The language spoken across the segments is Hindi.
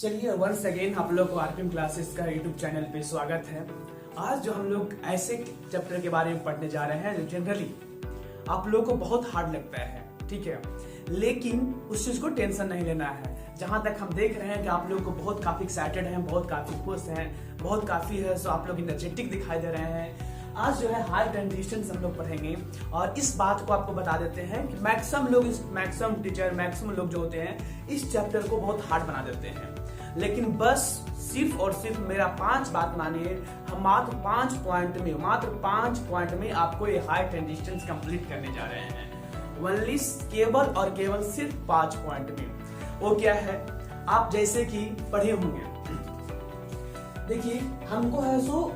चलिए वंस अगेन आप लोग को आरपीएम क्लासेस का यूट्यूब चैनल पे स्वागत है। आज जो हम लोग ऐसे चैप्टर के बारे में पढ़ने जा रहे हैं जो जनरली आप लोगों को बहुत हार्ड लगता है, ठीक है, लेकिन उस चीज को टेंशन नहीं लेना है। जहां तक हम देख रहे हैं कि आप लोग को बहुत काफी एक्साइटेड हैं, बहुत काफी खुश हैं, बहुत काफी है सो आप लोग एनर्जेटिक दिखाई दे रहे हैं। आज जो है हाई कंडीशन हम लोग पढ़ेंगे और इस बात को आपको बता देते हैं कि मैक्सिमम टीचर मैक्सिमम लोग जो होते हैं इस चैप्टर को बहुत हार्ड बना देते हैं, लेकिन बस सिर्फ और सिर्फ मेरा 5 बात मानिए, हम मात्र 5 पॉइंट में आपको ये हाई कंडीशंस कंप्लीट करने जा रहे हैं। ओनली केवल और केवल सिर्फ 5 पॉइंट में। वो क्या है, आप जैसे कि पढ़े होंगे, देखिए हमको है सो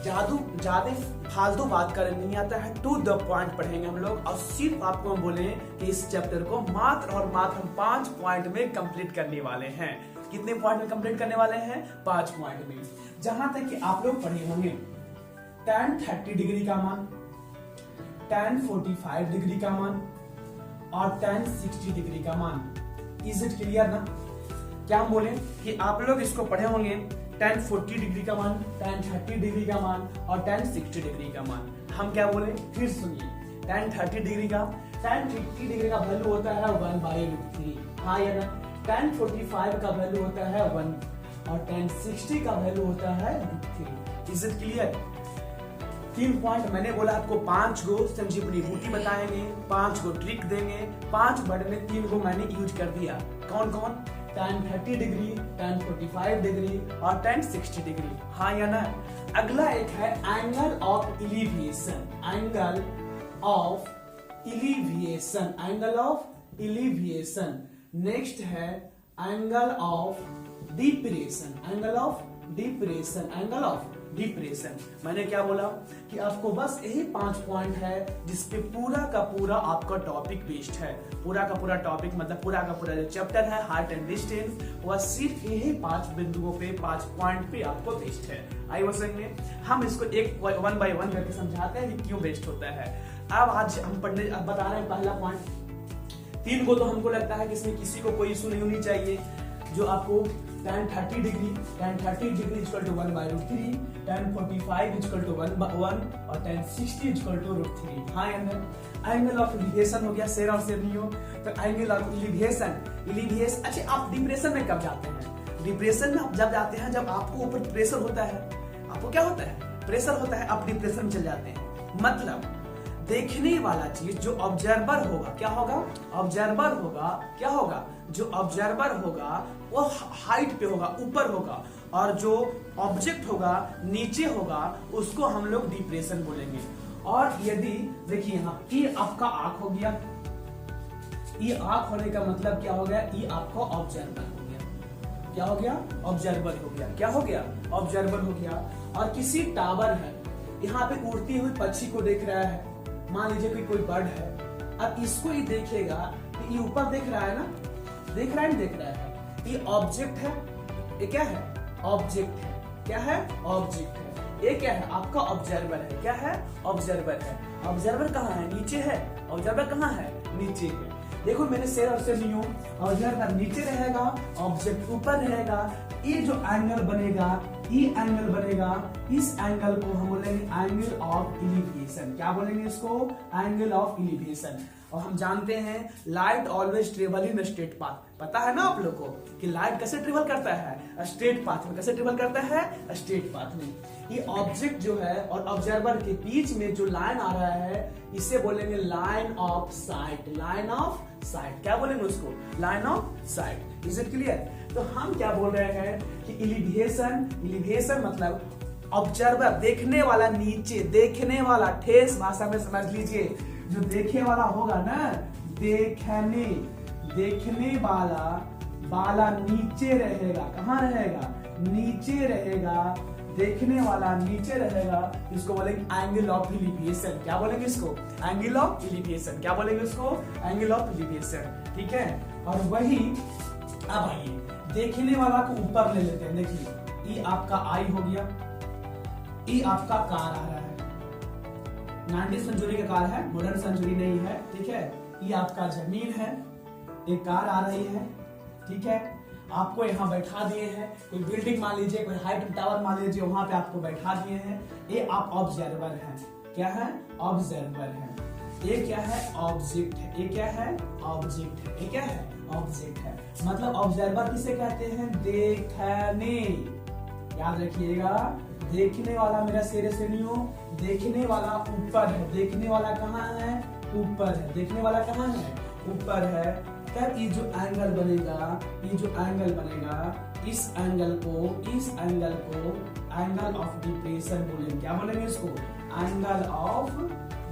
ज्यादा फालतू बात करने नहीं आता है, टू द पॉइंट पढ़ेंगे हम लोग और सिर्फ आपको हम बोले कि इस चैप्टर को मात्र और मात्र हम 5 पॉइंट में कंप्लीट करने वाले हैं। कितने पॉइंट में कंप्लीट करने वाले हैं? 5 पॉइंट में। जहां तक कि आप लोग पढ़े होंगे tan 30 डिग्री का मान, tan 45 डिग्री का मान और tan 60 डिग्री का मान। इज इट क्लियर ना? क्या हम बोले कि आप लोग इसको पढ़े होंगे tan 40 डिग्री का मान, tan 30 डिग्री का मान और tan 60 डिग्री का मान। हम क्या बोले, फिर सुनिए, tan 30 डिग्री का वैल्यू होता है 1/√3, हाँ या ना? tan 45 का वैल्यू होता है 1 और tan 60 का वैल्यू होता है √3। Is it clear? 3 पॉइंट मैंने बोला आपको, 5 गो संजीवनी बूटी बताएंगे, 5 गो ट्रिक देंगे, 5 वर्ड में 3 गो मैंने यूज कर दिया। कौन कौन? tan 30 डिग्री, tan 45 डिग्री और tan 60 डिग्री, हाँ या ना? अगला एक है एंगल ऑफ इलिविएशन, नेक्स्ट है एंगल ऑफ डिप्रेशन। मैंने क्या बोला कि आपको बस यही 5 पॉइंट है जिसपे पूरा का पूरा आपका टॉपिक बेस्ड है। पूरा का पूरा टॉपिक मतलब पूरा का पूरा जो चैप्टर है हार्ट एंड डिस्टेंस, वह सिर्फ यही 5 बिंदुओं पे 5 पॉइंट पे आपको बेस्ड है। आई वो समझ में? हम इसको एक 1 बाय 1 करके समझाते हैं कि क्यों बेस्ड होता है। अब आज हम बता रहे हैं पहला पॉइंट। 3 को तो हमको लगता है कि इसमें किसी को कोई इशू नहीं होनी चाहिए। जो आपको tan 30 degree equal to 1/√3, tan 45 equal to 1 और tan 60 इक्वल टू √3। हाँ एंगल ऑफ इलिविएशन हो गया, शेर और शेर नहीं हो तो एंगल ऑफ इलिविएशन। अच्छा, आप डिप्रेशन में कब जाते हैं? डिप्रेशन में आप जब जाते हैं जब आपको ऊपर प्रेशर होता है। आपको क्या होता है? प्रेशर होता है, आप डिप्रेशन में चले जाते हैं। मतलब देखने वाला चीज जो ऑब्जर्वर होगा, क्या होगा? जो ऑब्जर्वर होगा वो हाइट पे होगा, ऊपर होगा, और जो ऑब्जेक्ट होगा नीचे होगा, उसको हम लोग डिप्रेशन बोलेंगे। और यदि देखिए यहाँ ये आपका आंख हो गया, ये आंख होने का मतलब क्या हो गया? ये आपका ऑब्जर्वर हो गया। क्या हो गया? ऑब्जर्वर हो गया। क्या हो गया? ऑब्जर्वर हो गया। और किसी टावर है, यहाँ पे उड़ती हुई पक्षी को देख रहा है, मान लीजिए कोई बर्ड है। अब इसको ये देखेगा कि ये ऊपर देख रहा है ना, देख रहा है, ये ऑब्जेक्ट है। ये क्या है? ऑब्जेक्ट है। क्या है? ऑब्जेक्ट है। ये क्या है? आपका ऑब्जर्वर है। क्या है? ऑब्जर्वर है। ऑब्जर्वर कहाँ है? नीचे है। ऑब्जर्वर कहाँ है? नीचे है। देखो मैंने शेर और शेर नहीं हूं, ऑब्जर्वर नीचे रहेगा, ऑब्जेक्ट ऊपर रहेगा। ये जो एंगल बनेगा, इस एंगल को हम बोलेंगे एंगल ऑफ इलिविएशन। क्या बोलेंगे इसको? Angle of elevation. और हम जानते हैं light always travel in straight path. पता है ना आप लोग को कि लाइट कैसे ट्रेवल करता है? स्ट्रेट पाथ में। कैसे ट्रेवल करता है? स्ट्रेट पाथ में। ये ऑब्जेक्ट जो है और ऑब्जर्वर के बीच में जो लाइन आ रहा है, इसे बोलेंगे लाइन ऑफ साइट। क्या बोलेंगे उसको? Line of site. Is it clear? तो हम क्या बोल रहे हैं कि इलिविएशन मतलब ऑब्जर्वर, देखने वाला नीचे, देखने वाला, ठेस भाषा में समझ लीजिए, जो देखने वाला होगा ना, देखने वाला नीचे रहेगा। कहाँ रहेगा? नीचे रहेगा। देखने वाला नीचे रहेगा, इसको बोलेंगे एंगल ऑफ इलिविएशन। क्या बोलेंगे इसको? Angle of elevation. क्या बोलेंगे इसको? Angle of elevation. ठीक है। और वही अब आइए देखने वाला को ऊपर ले लेते हैं। देखिए ये आपका आई हो गया, ये आपका कार आ रहा है, 19वीं सेंचुरी का कार है, मॉडर्न सेंचुरी नहीं है। ठीक है। ये आपका जमीन है, एक कार आ रही है। ठीक है। आपको यहाँ बैठा दिए हैं, कोई बिल्डिंग मान लीजिए, कोई हाइट टावर मान लीजिए, वहां पे आपको बैठा दिए हैं। ये आप ऑब्जर्वर हैं। क्या है? ऑब्जर्वर है। ये क्या है? ऑब्जेक्ट है। ये क्या है? ऑब्जेक्ट है। ये क्या है? ऑब्जेक्ट है। मतलब ऑब्जर्वर किसे कहते हैं? देखने। याद रखिएगा, देखने वाला मेरा शेर से नहीं हो, देखने वाला ऊपर है। देखने वाला कहाँ है? ऊपर है। देखने वाला कहाँ है? ऊपर है। तब ये जो एंगल बनेगा, ये जो एंगल बनेगा, इस एंगल को एंगल ऑफ डिप्रेशन बोलेंगे। क्या बोलेंगे इसको? Angle of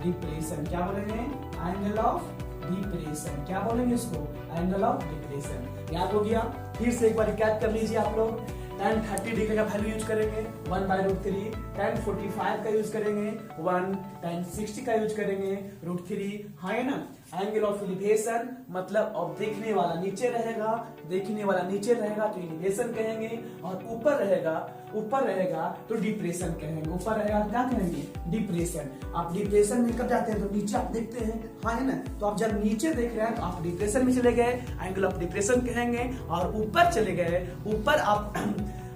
depression. क्या बोलेंगे? Angle of depression. क्या बोलेंगे इसको? Angle of depression. याद हो गया? फिर से एक बार रिकैप कर लीजिए आप लोग। tan 30 डिग्री का वैल्यू यूज करेंगे 1/√3, tan 45 का यूज करेंगे 1, tan 60 का यूज करेंगे √3। हाँ है ना? एंगल ऑफ एलिवेशन मतलब अब देखने वाला नीचे रहेगा, देखने वाला नीचे रहेगा तो एलिवेशन कहेंगे, और ऊपर रहेगा तो डिप्रेशन कहेंगे। ऊपर रहेगा तो क्या कहेंगे? डिप्रेशन। आप डिप्रेशन में कब जाते हैं? तो नीचे आप देखते हैं। हाँ है ना? तो आप जब नीचे देख रहे हैं तो आप डिप्रेशन में चले गए, एंगल ऑफ डिप्रेशन कहेंगे। और ऊपर चले गए, ऊपर आप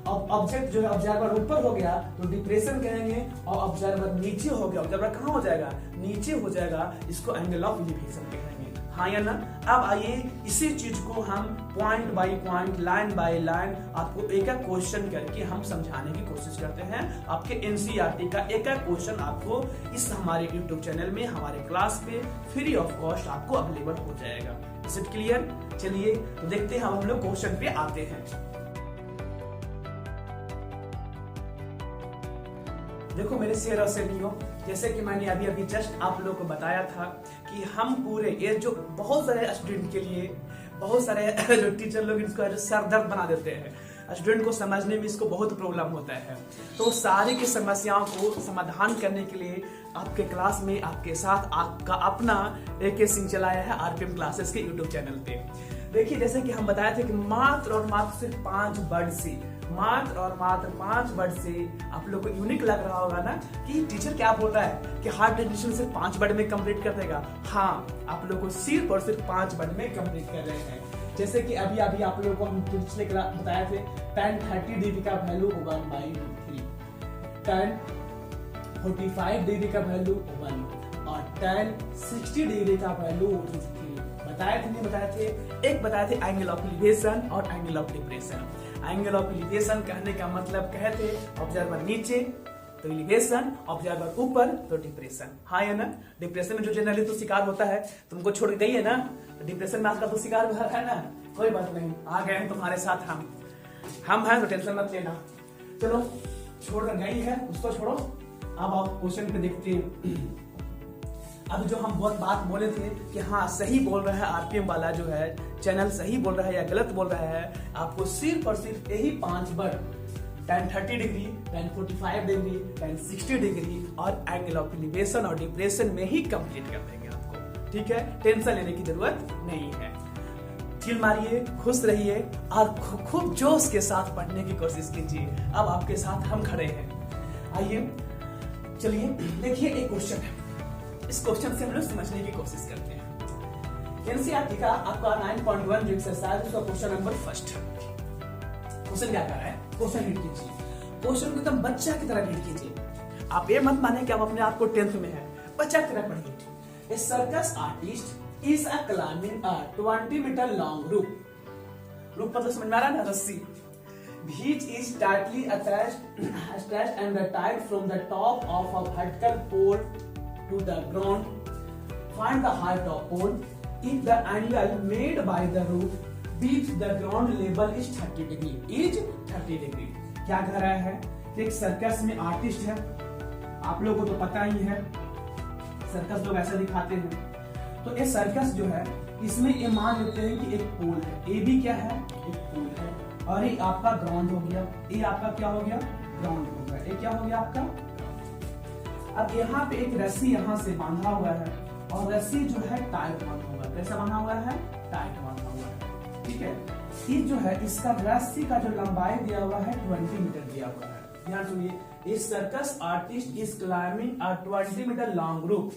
ऑब्जेक्ट जो है ऑब्जर्वर ऊपर हो गया तो डिप्रेशन कहेंगे, और ऑब्जर्वर नीचे हो गया, ऑब्जर्वर कहाँ हो जाएगा? नीचे हो जाएगा, इसको एंगल ऑफ एलिवेशन कहेंगे। हाँ या ना? अब आइए इसी चीज को हम point by point, line by line आपको एक एक क्वेश्चन करके हम समझाने की कोशिश करते हैं। आपके एनसीईआरटी का एक एक क्वेश्चन आपको इस हमारे यूट्यूब चैनल में, हमारे क्लास पे फ्री ऑफ कॉस्ट आपको अवेलेबल हो जाएगा। Is it clear? चलिए तो देखते हैं हम लोग क्वेश्चन पे आते हैं। देखो मेरे शेर और शेरनियों, जैसे कि मैंने अभी जस्ट आप लोगों को बताया था कि हम पूरे ये जो बहुत सारे स्टूडेंट के लिए, बहुत सारे जो टीचर लोग इसको जो सर दर्द बना देते हैं, स्टूडेंट को समझने में इसको बहुत प्रॉब्लम होता है। तो सारी की समस्याओं को समाधान करने के लिए आपके क्लास में आपके साथ आपका अपना AK सिंह चलाया है आरपीएम क्लासेस के यूट्यूब चैनल पे। देखिए जैसे कि हम बताए थे कि मात्र और मात्र सिर्फ 5 वर्ड से, मात्र और मात्र 5 वर्ड से आप लोग को यूनिक लग रहा होगा ना कि टीचर क्या बोल रहा है कि हार्ड डेफिनेशन सिर्फ 5 वर्ड में कंप्लीट कर देगा। हाँ, आप लोग को सिर्फ और सिर्फ 5 वर्ड में कंप्लीट कर रहे हैं। जैसे कि अभी आप लोगों को हम पिछले क्लास बताए थे tan 30 डिग्री का वैल्यू 1/√3, tan 45 डिग्री का वैल्यू 1 और tan 60 डिग्री का वैल्यू 3। बताए थे नहीं बताए थे? एक बताए थे एंगल ऑफ एलिवेशन और angle of depression. Angle of elevation कहने का मतलब कहते ऑब्जर्वर नीचे तो एलिवेशन, ऑब्जर्वर ऊपर तो डिप्रेशन। हाँ या ना? डिप्रेशन में जो जनरली तो शिकार होता है, तुमको छोड़ गई है ना, तो डिप्रेशन में आपका तो शिकार है ना। कोई बात नहीं, आ गए हैं तुम्हारे साथ हम हैं तो टेंशन मत लेना। चलो छोड़ गई है उसको छोड़ो, अब आप क्वेश्चन पे देखते हैं। अब जो हम बहुत बात बोले थे कि हाँ सही बोल रहा है आरपीएम वाला जो है चैनल, सही बोल रहा है या गलत बोल रहा है, आपको सिर्फ और सिर्फ यही 5 word tan 30 degree, tan 45 degree, tan 60 degree और एंगल ऑफ एलिवेशन और डिप्रेशन में ही कंप्लीट कर देंगे आपको। ठीक है, टेंशन लेने की जरूरत नहीं है। चिल मारिए, खुश रहिए और खूब जोश के साथ पढ़ने की कोशिश कीजिए। अब आपके साथ हम खड़े हैं। आइए चलिए देखिए एक क्वेश्चन है, इस क्वेश्चन से हम लोग समझने की कोशिश करते हैं। एनसीईआरटी का आपका 9.1 जो एक्सरसाइज उसका क्वेश्चन नंबर 1। क्वेश्चन क्या कर रहा है? क्वेश्चन रीड कीजिए, क्वेश्चन को एकदम बच्चा की तरह रीड कीजिए। आप ये मत माने कि आप अपने आप को 10th में है, बच्चा की तरह पढ़िए। A circus artist is climbing a 20 metre long rope मतलब समझ में आ रहा है ना? रस्सी। Which is tightly attached and tied from the top of a vertical pole to the ground. Find the height of pole if the angle made by the rope with the ground level is 30 degree. Is 30 degree. क्या कह रहा है कि एक सर्कस में आर्टिस्ट है, आप लोगों को तो पता ही है सर्कस लोग ऐसा दिखाते हैं। तो ये सर्कस जो है इसमें ये मान लेते हैं कि एक पोल है, ये भी क्या है? एक पोल है, और ये आपका ग्राउंड हो गया, ये आपका क्या हो गया? ग्राउंड हो गया। ये क्या हो गया आपका? अब यहाँ पे एक रस्सी यहाँ से बांधा हुआ है और रस्सी जो है टाइट बांधा हुआ है। कैसा बांधा हुआ है? टाइट बांधा हुआ है। ठीक है, ये जो है इसका रस्सी का जो लंबाई दिया हुआ है 20 मीटर दिया हुआ है। ध्यान सुनिए, इस circus artist is climbing a 20 metre long rope.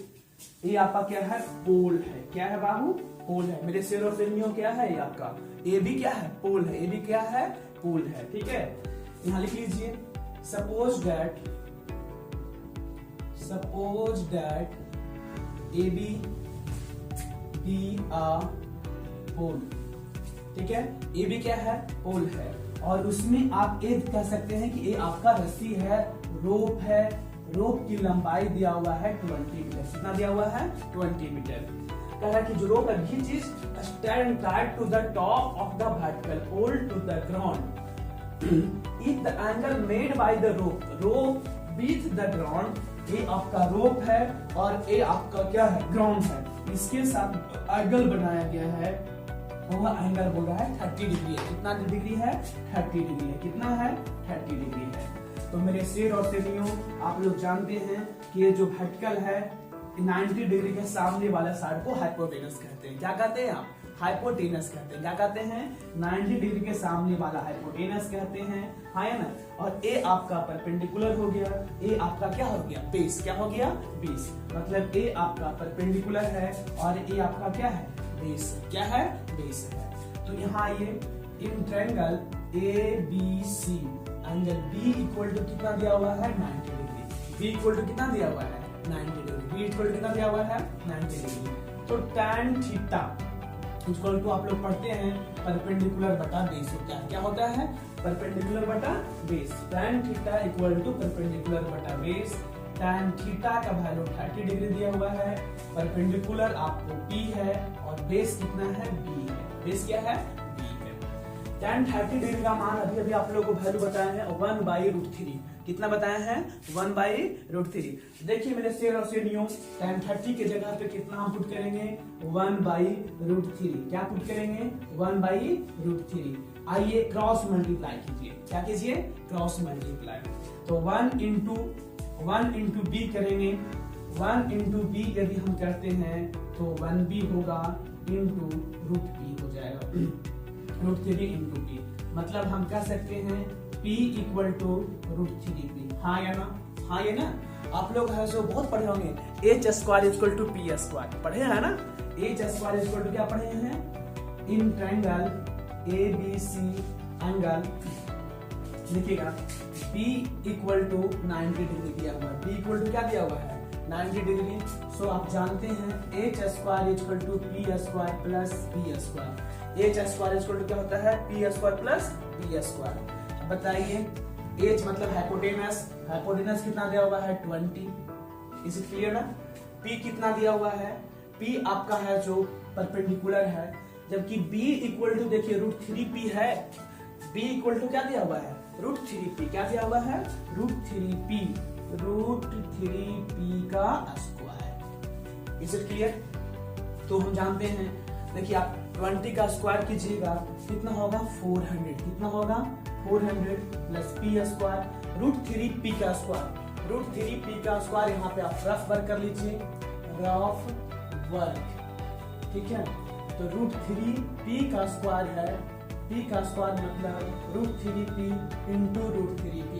ये आपका क्या है? पोल है। क्या है बाबू? पोल है। मेरे शेर और शेरनियों क्या है, ये आपका ए बी क्या है, पोल है। ए बी क्या है, पोल है। ठीक है, यहां लिख लीजिए suppose that A B be a pole. ठीक है, ए बी क्या है, पोल है। और उसमें आप ए कह सकते हैं कि ए आपका रस्सी है, रोप है। रोप की लंबाई दिया हुआ है 20 मीटर। कितना दिया हुआ है, 20 मीटर। कह रहा है कि जो रोप है which is stand tied to the top of the vertical pole to the ground if the angle made by the rope with the ground, ये आपका रोप है और ये आपका क्या है, ग्राउंड है। इसके साथ एंगल बनाया गया है, वो एंगल बोल रहा है 30 डिग्री है। कितना डिग्री है, 30 डिग्री है। कितना है, 30 डिग्री है। तो मेरे शेर और शेरनियों, आप लोग जानते हैं कि ये जो वर्टिकल है 90 डिग्री के सामने वाला साइड को हाइपोटेनस कहते हैं। क्या कहते हैं आप, हाइपोटेनस कहते हैं। क्या कहते हैं, 90 डिग्री के सामने वाला हाइपोटेनस कहते हैं, हाँ है ना। और ए आपका परपेंडिकुलर हो गया, ए आपका क्या हो गया, बेस। क्या हो गया, बेस। मतलब ए आपका परपेंडिकुलर है और ए आपका क्या है, बेस। क्या है, बेस है। तो यहाँ ये in triangle A B C angle B equal to कितना दिया हुआ है, 90 डिग्री। बी इक्वल टू कितना दिया हुआ है, 90 डिग्री। बी इक्वल टू कितना दिया हुआ है, 90 डिग्री। तो tan थीटा इक्वल टू आप लोग पढ़ते हैं परपेंडिकुलर बटा बेस होता है। क्या होता है, परपेंडिकुलर बटा base. tan theta equal to perpendicular बटा बेस। tan थीटा का वैल्यू 30 डिग्री दिया हुआ है, परपेंडिकुलर आपको P है और बेस कितना है, B है। बेस क्या है, B है। tan 30 डिग्री का मान अभी आप लोगों को वैल्यू बताया है 1/√3। कितना बताया है, 1/√3। देखिए मेरे शेर और शेरनियों, tan 30 के जगह पे कितना हम पुट करेंगे, 1/√3। क्या पुट करेंगे, 1/√3। आइए क्रॉस मल्टीप्लाई कीजिए। क्या कीजिए, क्रॉस मल्टीप्लाई। तो 1 इंटू बी करेंगे। 1 इंटू बी यदि हम करते हैं तो 1b होगा इंटू √p हो जाएगा, √3 इंटू p। मतलब हम कह सकते हैं p इक्वल टू √3p। हाँ या ना, हाँ या ना। आप लोग है जो बहुत पढ़े होंगे h square equal to p square, पढ़े हैं ना। h स्क्वायर इक्वल टू क्या पढ़े हैं, in triangle A B C angle लिखिएगा b इक्वल टू 90 डिग्री दिया हुआ है। b इक्वल टू क्या दिया हुआ है, 90 डिग्री। सो आप जानते हैं h square equal to p square plus p square. h square equal to क्या होता है, p square plus p square. बताइए h मतलब हाइपोटेनस, हाइपोटेनस कितना दिया हुआ है, 20। इज इट क्लियर ना। p कितना दिया हुआ है, p आपका है जो परपेंडिकुलर है, जबकि b इक्वल टू देखिए √3p है। b इक्वल टू क्या दिया हुआ है, √3p। क्या दिया हुआ है, √3p का स्क्वायर। Is it clear. तो हम जानते हैं, देखिए आप 20 का स्क्वायर कीजिएगा कितना होगा, 400। कितना होगा, 400 प्लस p स्क्वायर √3p का स्क्वायर। √3p का स्क्वायर यहाँ पे आप रफ वर्क कर लीजिए, रफ वर्क। ठीक है, तो √3p का स्क्वायर है, p का स्क्वायर मतलब √3p इंटू √3p।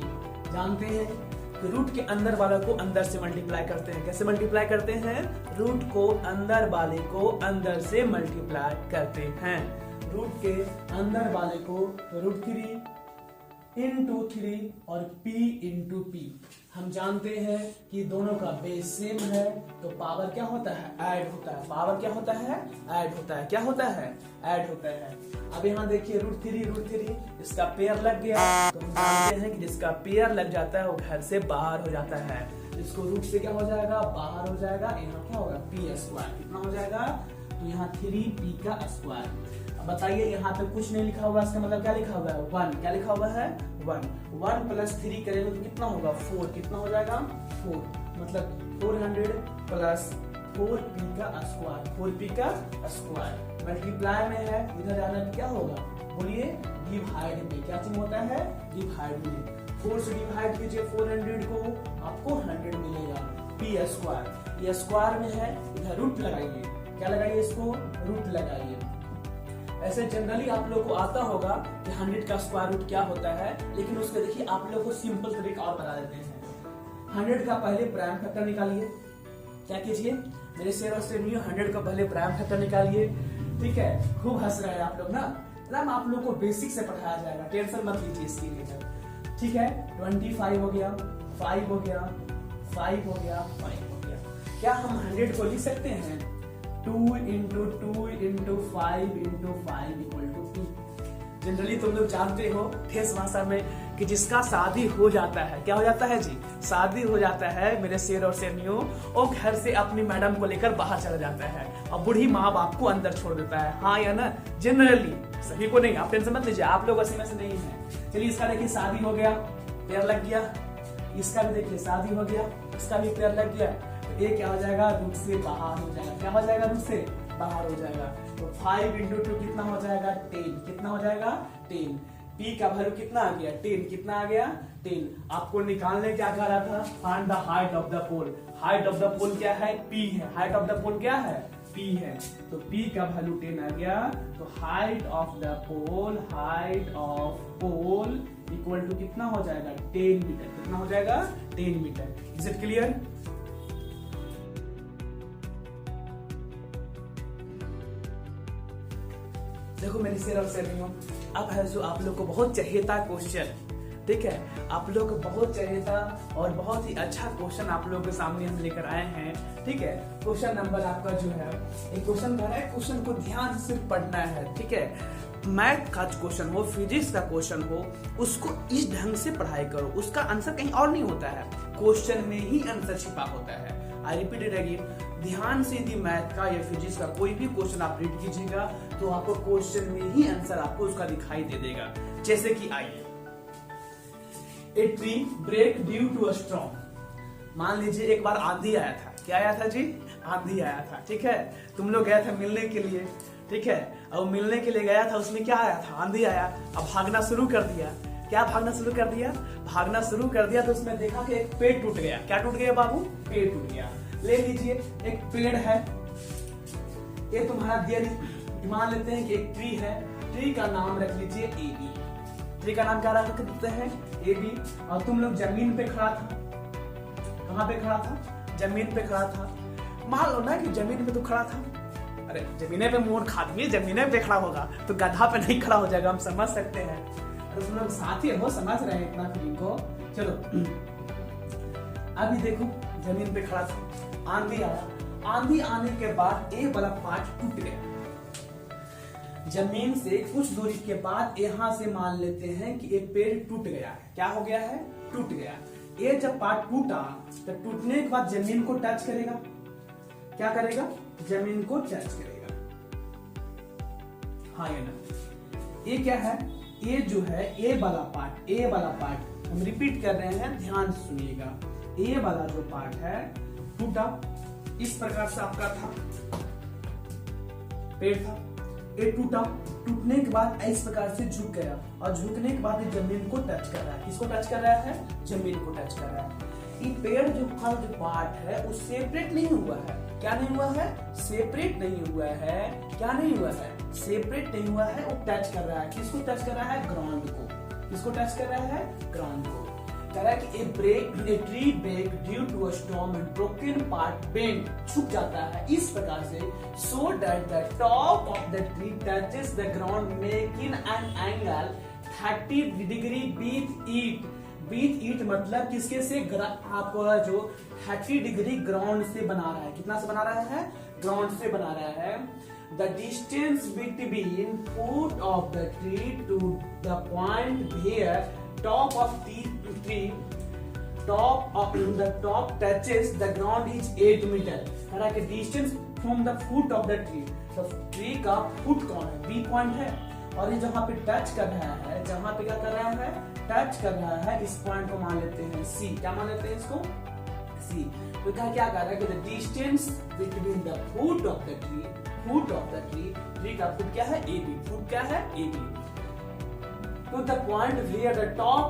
जानते हैं कि रूट के अंदर वाले को अंदर से मल्टीप्लाई करते हैं। कैसे मल्टीप्लाई करते हैं, रूट को अंदर वाले को अंदर से मल्टीप्लाई करते हैं। रूट के अंदर वाले को √3 इंटू 3 और p इंटू p। हम जानते हैं कि दोनों का बेस सेम है, तो पावर क्या होता है, ऐड होता है। पावर क्या होता है, ऐड होता है। क्या होता है, ऐड होता है। अब यहाँ देखिए √3 इसका पेयर लग गया, तो हम जानते हैं कि जिसका पेयर लग जाता है वो घर से बाहर हो जाता है। इसको रूट से क्या हो जाएगा, बाहर हो जाएगा। यहाँ क्या होगा, p स्क्वायर। कितना हो जाएगा, तो यहाँ 3p का स्क्वायर। बताइए यहाँ पे कुछ नहीं लिखा हुआ, इसका मतलब क्या लिखा हुआ है, 1। क्या लिखा हुआ है, 1 प्लस 3 करेंगे तो कितना होगा, 4। कितना हो जाएगा, 4। मतलब 400 प्लस 4p का स्क्वायर। 4p का स्क्वायर मल्टीप्लाई में है, इधर आना क्या होगा, बोलिए डिवाइड में। क्या चीज होता है, डिवाइड में। 4 से डिवाइड कीजिए 400 को, आपको 100 मिलेगा। p स्क्वायर, ये स्क्वायर में है, इधर रूट लगाइए। क्या लगाइए, इसको रूट लगाइए। ऐसे जनरली आप लोग को आता होगा कि 100 का स्क्वायर रूट क्या होता है, लेकिन उसके देखिए आप लोग को सिंपल तरीका और बता देते हैं। 100 का पहले प्राइम फैक्टर निकालिए। क्या कीजिए मेरे शेर और शेरनियों, 100 का पहले प्राइम फैक्टर निकालिए। ठीक है, खूब हंस रहे हैं आप लोग ना। मैम आप लोग को बेसिक से पढ़ाया जाएगा, टेंशन मत लीजिए इसके लिए। ठीक है, 25 हो गया, 5 हो गया, 5 हो गया, 5 हो गया। क्या हम 100 को लिख सकते हैं? 2 into 2 into 5 into 5 equal to 2। Generally तुम लोग जानते हो ठेस भाषा में कि जिसका शादी हो जाता है, क्या हो जाता है जी? शादी हो जाता है मेरे शेर और शेरनियों, और घर से अपनी मैडम को लेकर बाहर चला जाता है और बूढ़ी माँ बाप को अंदर छोड़ देता है। हाँ या ना? जनरली, सभी को नहीं, आप टेंशन मत लीजिए, आप लोग ऐसे में से नहीं है। चलिए इसका देखिए शादी हो गया, पैर लग गया। इसका भी देखिए शादी हो गया, इसका भी पैर लग गया। तो ये क्या हो जाएगा? रूट से बाहर हो जाएगा। क्या हो जाएगा? रूट से बाहर हो जाएगा। तो 5 इंटू 2 कितना हो जाएगा? 10। कितना हो जाएगा? 10। P का वैल्यू कितना आ गया? 10। कितना आ गया? 10। आपको निकालने क्या कह रहा था? Find the height of the pole. Height of the pole क्या है? P है। हाइट ऑफ द पोल क्या है? P है। तो P का वैल्यू 10 आ गया। तो height of the pole, height of pole equal to कितना हो जाएगा? 10 मीटर। कितना हो जाएगा? 10 मीटर। Is it clear? देखो मेरी शेर और शेरनियों, अब है जो आप लोग को बहुत चहेता क्वेश्चन, ठीक है, आप लोग को बहुत चहेता और बहुत ही अच्छा क्वेश्चन आप लोगों के सामने हम लेकर आए हैं। ठीक है, क्वेश्चन नंबर आपका जो है, एक क्वेश्चन का है, क्वेश्चन को ध्यान से पढ़ना है। ठीक है, मैथ का क्वेश्चन हो, फिजिक्स का क्वेश्चन हो, उसको इस ढंग से पढ़ाई करो, उसका आंसर कहीं और नहीं होता है, क्वेश्चन में ही आंसर छिपा होता है। आई रिपीट इट अगेन, ध्यान से यदि मैथ का या फिजिक्स का कोई भी क्वेश्चन आप रीड कीजिएगा तो आपको क्वेश्चन में ही आंसर आपको उसका दिखाई दे देगा। जैसे कि आइए, a tree break due to a storm. मान लीजिए एक बार आंधी आया था। क्या आया था जी? आंधी आया था। ठीक है, तुम लोग गए थे मिलने के लिए। ठीक है, अब मिलने के लिए गया था, उसमें क्या आया था? आंधी आया। अब भागना शुरू कर दिया। क्या भागना शुरू कर दिया? भागना शुरू कर दिया तो उसमें देखा कि एक पेड़ टूट गया। क्या टूट गया बाबू? पेड़ टूट गया। ले लीजिए, एक पेड़ है, ये तुम्हारा दिया, मान लेते हैं कि एक ट्री है, ट्री का नाम रख लीजिए AB। ट्री का नाम क्या रख देते हैं? AB। और तुम लोग जमीन पे खड़ा था। कहाँ पे खड़ा था? जमीन पे खड़ा था। मान लो ना कि जमीन पे तो खड़ा था। अरे जमीने पे मोड़ खा दिए, जमीने पे खड़ा होगा तो गधा पे नहीं खड़ा हो जाएगा, हम समझ सकते हैं। तो तुम लोग साथी हो, समझ रहे हैं इतना फीलिंग को। चलो अभी देखो, जमीन पे खड़ा था, आंधी आया। आंधी आने के बाद ए वाला पार्ट टूट गया। जमीन से कुछ दूरी के बाद यहां से मान लेते हैं कि ये पेड़ टूट गया है। क्या हो गया है? टूट गया। ये जब पार्ट टूटा तो टूटने के बाद जमीन को टच करेगा। क्या करेगा? जमीन को टच करेगा। हाँ या ना? ये क्या है? ये जो है ए वाला पार्ट, ए वाला पार्ट हम रिपीट कर रहे हैं, ध्यान से सुनिएगा। ए वाला जो पार्ट है टूटा, इस प्रकार से आपका था, पेड़ था, ये टूटा, टूटने के बाद इस प्रकार से झुक गया और झुकने के बाद जमीन को टच कर रहा है। किसको टच कर रहा है? जमीन को टच कर रहा है। ये पेड़ जो पार्ट है वो सेपरेट नहीं हुआ है। क्या नहीं हुआ है? सेपरेट नहीं हुआ है। क्या नहीं हुआ है? सेपरेट नहीं हुआ है, वो टच कर रहा है। किसको टच कर रहा है? ग्राउंड को। किसको टच कर रहा है? ग्राउंड को। कह रहा है कि a tree break due to a storm and broken part bend, झुक जाता है इस प्रकार से, so that the top of the tree touches the ground making an angle 30 degree with it. With it मतलब किसके से? आपको जो 30 डिग्री ग्राउंड से बना रहा है। कितना से बना रहा है? ग्राउंड से बना रहा है। The distance between foot of the tree to the point where top of the tree, top of the top touches the ground is 8 meter. कह रहा है कि distance from the foot of the tree, तो tree का foot कौन है? B point है। और ये जहाँ पे टच कर रहा है, जहाँ पे क्या कर रहा है? टच कर रहा है, इस पॉइंट को मान लेते हैं C। क्या मान लेते हैं इसको? C। तो क्या कर रहा है कि the distance between the foot of the tree, foot of the tree, tree का foot क्या है? AB। foot क्या है? AB। to the point where the top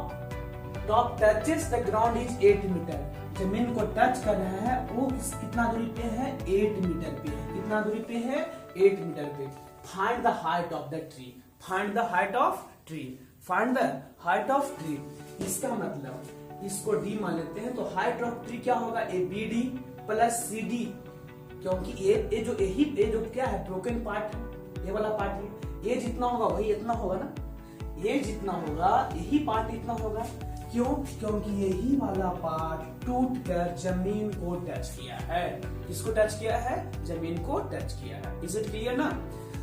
touches the ground is 8 meter। जमीन को टच कर रहा है, वो कितना दूरी पे है? 8 मीटर पे है। कितना दूरी पे है? 8 मीटर पे। Find the height of the tree। Find the height of tree। Find the height of tree। इसका मतलब इसको D मान लेते हैं, तो हाइट ऑफ ट्री क्या होगा? ABD प्लस CD, क्योंकि ये जो क्या है? ब्रोकन पार्ट है। ये वाला पार्ट ये जितना होगा वही इतना होगा ना, ये जितना होगा यही पार्ट इतना होगा। क्यों? क्योंकि यही वाला पार्ट टूटकर जमीन को टच किया है। किसको टच किया है? जमीन को टच किया है। इज इट क्लियर ना?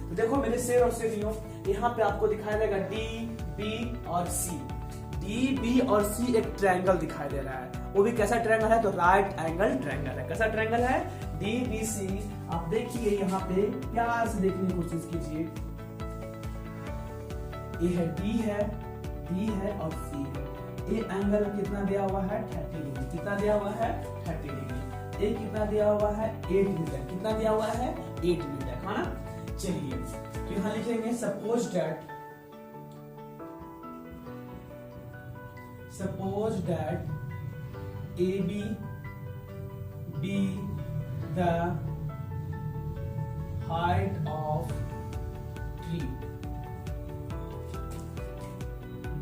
तो देखो मेरे शेर और शेरियों, यहाँ पे आपको दिखाई देगा डी, बी और सी। डी, बी और सी एक ट्रायंगल दिखाई दे रहा है। वो भी कैसा ट्रायंगल है? तो राइट एंगल ट्रायंगल है। कैसा ट्रायंगल है? डी, बी, सी। आप देखिए यहाँ पे प्यार से देखने की कोशिश कीजिए। ये है डी है, बी है और सी है। ये एंगल कितना दिया हुआ है? 30 डिग्री। कितना दिया हुआ है? 30 डिग्री। ये कितना दिया हुआ है? 8 मीटर। कितना दिया हुआ है? 8 मीटर, है ना? चलिए तो यहाँ लिखेंगे suppose that AB be the height of tree.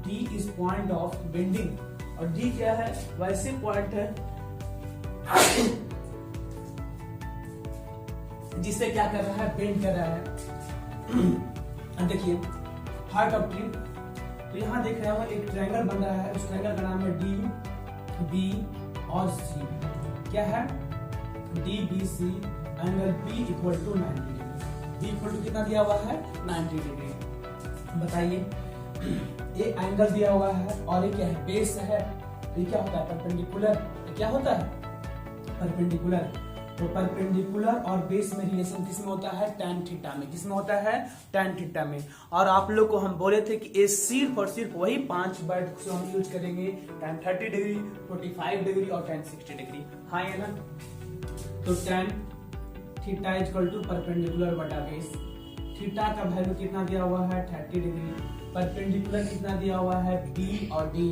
D is point of bending और D क्या है? वैसे पॉइंट है जिससे क्या कर रहा है? बेंड कर रहा है। देखिए हार्ट ऑफ ट्री, तो यहाँ देख रहे हो एक ट्रायंगल बन रहा है। उस ट्रायंगल का नाम है डी, बी और सी। क्या है? D, B, C. Angle B equal to 90 degree. B equal to कितना दिया हुआ है? 90 डिग्री। बताइए ये एंगल दिया हुआ है और ये क्या है? बेस है। ये क्या होता है? परपेंडिकुलर। क्या होता है? परपेंडिकुलर। तो परपेंडिकुलर और बेस में रिलेशन किसमें होता है? tan थीटा में। किसमें होता है? tan थीटा में। और आप लोग को हम बोले थे कि ये सिर्फ और सिर्फ वही 5 वर्ड को हम यूज करेंगे, tan 30 डिग्री, 45 डिग्री और tan 60 डिग्री। हाँ ये ना? तो tan theta equal to perpendicular बटा बेस। थीटा का वैल्यू कितना दिया हुआ है? 30 डिग्री। परपेंडिकुलर कितना दिया हुआ है? बी और डी।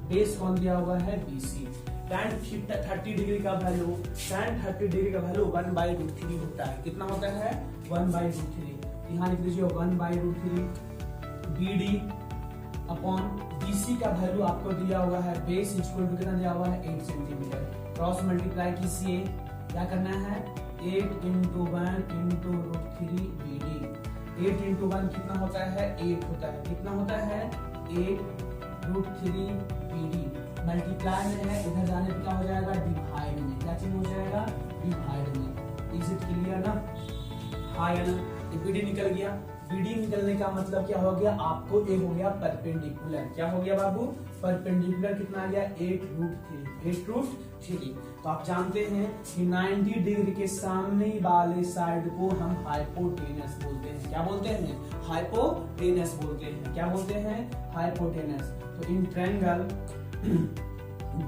बेस कौन दिया हुआ है? BC। tan 30 डिग्री का वैल्यू, tan 30 डिग्री का वैल्यू 1/√3 होता है। कितना होता है? 1/√3। यहाँ लिख दीजिए 1/√3। BD अपॉन BC का वैल्यू आपको दिया हुआ है बेस इक्वल टू कितना दिया हुआ है? 8 सेंटीमीटर। क्रॉस मल्टीप्लाई कीजिए, क्या करना है? 8 × 1 × √3 BD। 8 × 1 कितना होता है? 8 होता है। कितना होता है? 8√3 BD। मल्टीप्लाई में है, इधर जाने पे क्या हो जाएगा? डिवाइड में। क्या चीज हो जाएगा? डिवाइड में। इज इट क्लियर ना? हाँ या ना? BD निकल गया। BD निकलने का मतलब क्या हो गया? आपको ये हो गया परपेंडिकुलर। क्या हो गया बाबू? परपेंडिकुलर कितना आ गया? 8√3। तो आप जानते हैं कि 90 डिग्री के सामने वाले साइड को हम हाइपोटेनस बोलते हैं। क्या बोलते हैं? हाइपोटेनस बोलते हैं। क्या बोलते हैं? हाइपोटेनस। तो in triangle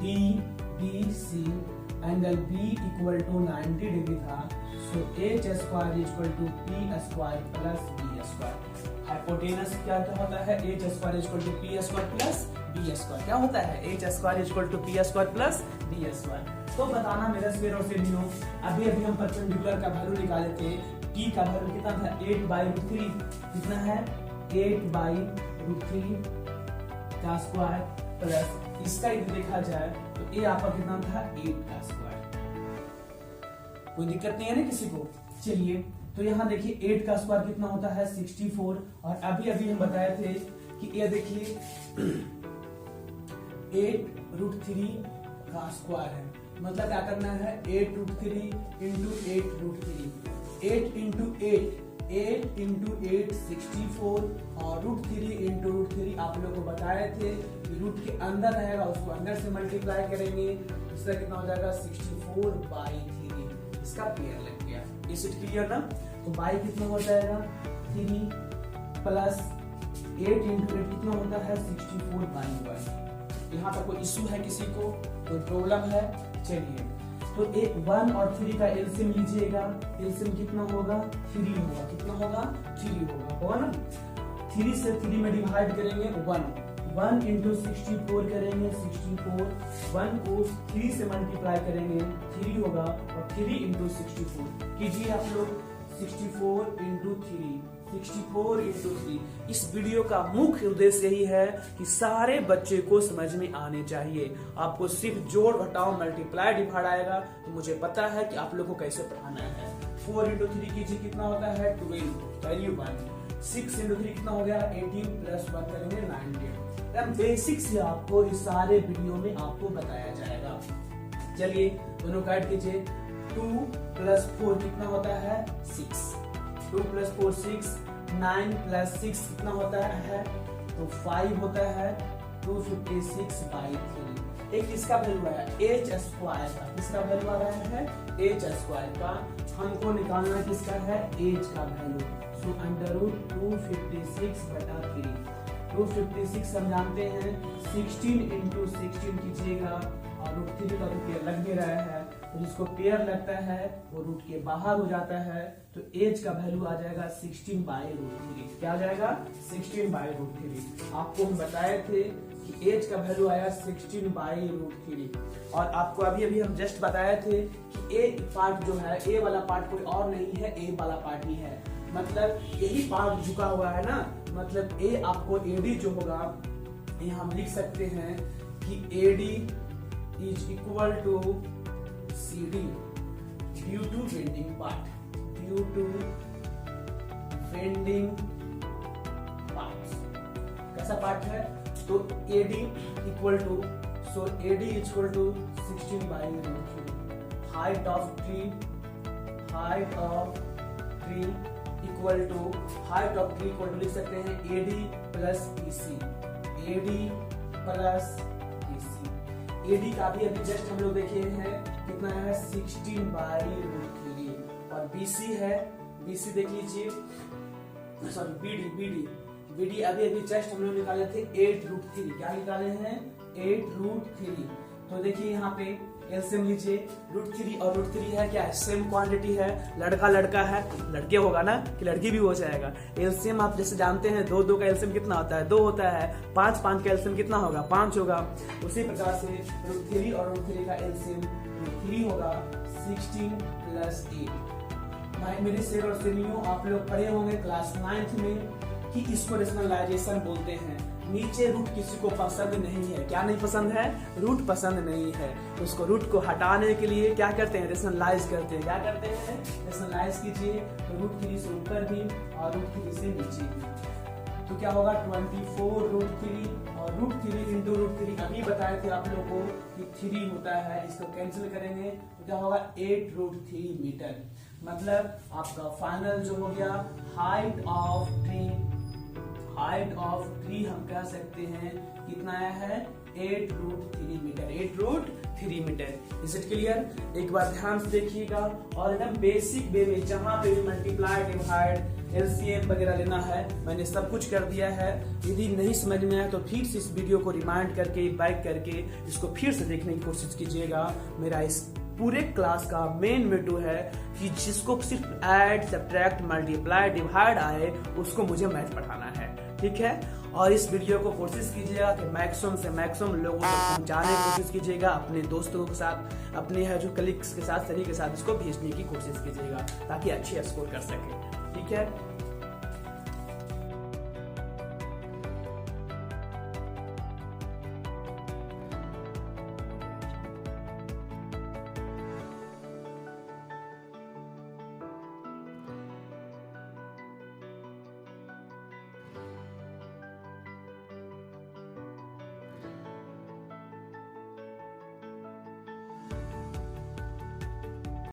DBC angle B equal to 90 degree था। So H² equal to P² plus B²। Hypotenuse क्या होता है? H² equal to P² plus B²। क्या होता है? H² equal to P² plus B²। तो बताना मेरे शेर और शेरियों, अभी हम परपेंडिकुलर का वैल्यू निकाले थे। T का वैल्यू कितना था? 8/√3। कितना है? 8/√3 का स्क्वायर प्लस इसका यदि देखा जाए तो ये आपका कितना था? 8 का स्क्वायर। कोई दिक्कत नहीं है ना किसी को? चलिए तो यहाँ देखिए 8 का स्क्वायर कितना होता है? 64। और अभी हम बताए थे कि ये देखिए 8√3 का स्क्वायर है। मतलब क्या करना है? 8√3 × 8√3। 8 × 8 64 और √3 × √3 आप लोग को बताए थे कि रूट के अंदर रहेगा, उसको अंदर से मल्टीप्लाई करेंगे, इसका कितना हो जाएगा? 64/3। इसका पेयर लग गया। इज इट क्लियर ना? तो बाई कितना हो जाएगा? 3 प्लस 8 × 8 कितना होता है? 64/1। यहाँ पर कोई इश्यू है किसी को? कोई प्रॉब्लम है? चलिए तो 1 और 3 का एलसीएम लीजिएगा। एलसीएम कितना होगा? 3 होगा। कितना होगा? 3 होगा ना? 3 से 3 में डिवाइड करेंगे 1 × 64 करेंगे 64। 1 को 3 से मल्टीप्लाई करेंगे 3 होगा और 3 × 64 कीजिए आप लोग। 64 × 3 64 × 3। इस वीडियो का मुख्य उद्देश्य यही है कि सारे बच्चे को समझ में आने चाहिए। आपको सिर्फ जोड़ घटाओ मल्टीप्लाई डिवाइड आएगा तो मुझे पता है कि आप लोग को कैसे पढ़ाना है। 4 × 3 कीजिए, कितना होता है? 12। वैल्यू 1। 6 इंटू 3 कितना हो गया 18 प्लस 1 करेंगे 19। बेसिक से आपको इस सारे वीडियो में आपको बताया जाएगा। चलिए दोनों काट कीजिए। 2 प्लस 4 कितना होता है 6, 2 प्लस 4 6, 9 प्लस 6 कितना होता है तो 5 होता है 256/3। एक इसका वैल्यू आया h स्क्वायर का, किसका वैल्यू आ रहा है h स्क्वायर का, हमको निकालना किसका है h का वैल्यू। सो अंडर रूट 256/3, 256 हम जानते हैं 16 इंटू 16 कीजिएगा और रूट 3 का रूट पेयर लग भी रहा है, तो जिसको पेयर लगता है वो रूट के बाहर हो जाता है, तो एज का वैल्यू आ जाएगा 16/√3। क्या आ जाएगा 16/√3। आपको हम बताए थे कि एज का वैल्यू आया 16/√3 और आपको अभी हम जस्ट बताए थे कि ए पार्ट जो है, ए वाला पार्ट कोई और नहीं है, ए वाला पार्ट ही है, मतलब यही पार्ट झुका हुआ है ना, मतलब ए आपको एडी जो होगा ये हम लिख सकते हैं कि AD is equal to CD due to bending part, due to bending part. कैसा पार्ट है तो AD equal to, so AD equal to 16/√3। Height of tree, height of tree equal to, height of tree equal to लिख सकते हैं AD plus BC, AD plus BC। AD का भी अभी जस्ट हम लोग देखे हैं कितना है 16/√3 और BC है, BC देख लीजिए, सॉरी BD अभी जस्ट हम लोग निकाले थे 8√3। क्या निकाले हैं 8√3। तो देखिए यहाँ पे एलसीएम लीजिए, √3 और √3 है क्या है सेम क्वांटिटी है, लड़का है, लड़के होगा ना कि लड़की भी हो जाएगा। एलसीएम आप जैसे जानते हैं 2 का एलसीएम कितना होता है 2 होता है, 5 का एलसीएम कितना होगा 5 होगा। उसी प्रकार से √3 और √3 का एलसीएम 3 होगा 16 प्लस 8। भाई मेरे शेर और शेरियों आप लोग पढ़े होंगे क्लास 9th में कि इसको रेशनलाइजेशन बोलते हैं। नीचे रूट किसी को पसंद नहीं है, क्या नहीं पसंद है रूट पसंद नहीं है, तो उसको रूट को हटाने के लिए क्या करते हैं रेशनलाइज करते हैं। क्या करते हैं रेशनलाइज कीजिए, तो √3 से ऊपर भी और √3 से नीचे भी, तो क्या होगा 24√3 और √3 इंटू √3 अभी बताए थे आप लोगों को कि 3 होता है, इसको कैंसिल करेंगे तो क्या होगा 8√3 मीटर। मतलब आपका फाइनल जो हो गया हाइट ऑफ ट्री हम कह सकते हैं कितना आया है 8√3 metre, 8√3 metre. Is it clear? एक बार ध्यान से देखिएगा और एकदम बेसिक वे में जहां पे भी मल्टीप्लाई डिवाइड एलसीएम वगैरह लेना है मैंने सब कुछ कर दिया है। यदि नहीं समझ में आया तो फिर से इस वीडियो को रिमाइंड करके बैक करके इसको फिर से देखने की कोशिश कीजिएगा। मेरा इस पूरे क्लास का मेन मोटो है कि जिसको सिर्फ ऐड सब्ट्रैक्ट मल्टीप्लाई डिवाइड आए उसको मुझे मैथ पढ़ाना है, ठीक है। और इस वीडियो को कोशिश कीजिएगा कि मैक्सिमम से मैक्सिमम लोगों तक पहुंचाने की कोशिश कीजिएगा, अपने दोस्तों के साथ, अपने जो कलीग्स के साथ, सभी के साथ इसको भेजने की कोशिश कीजिएगा ताकि अच्छे स्कोर कर सके, ठीक है।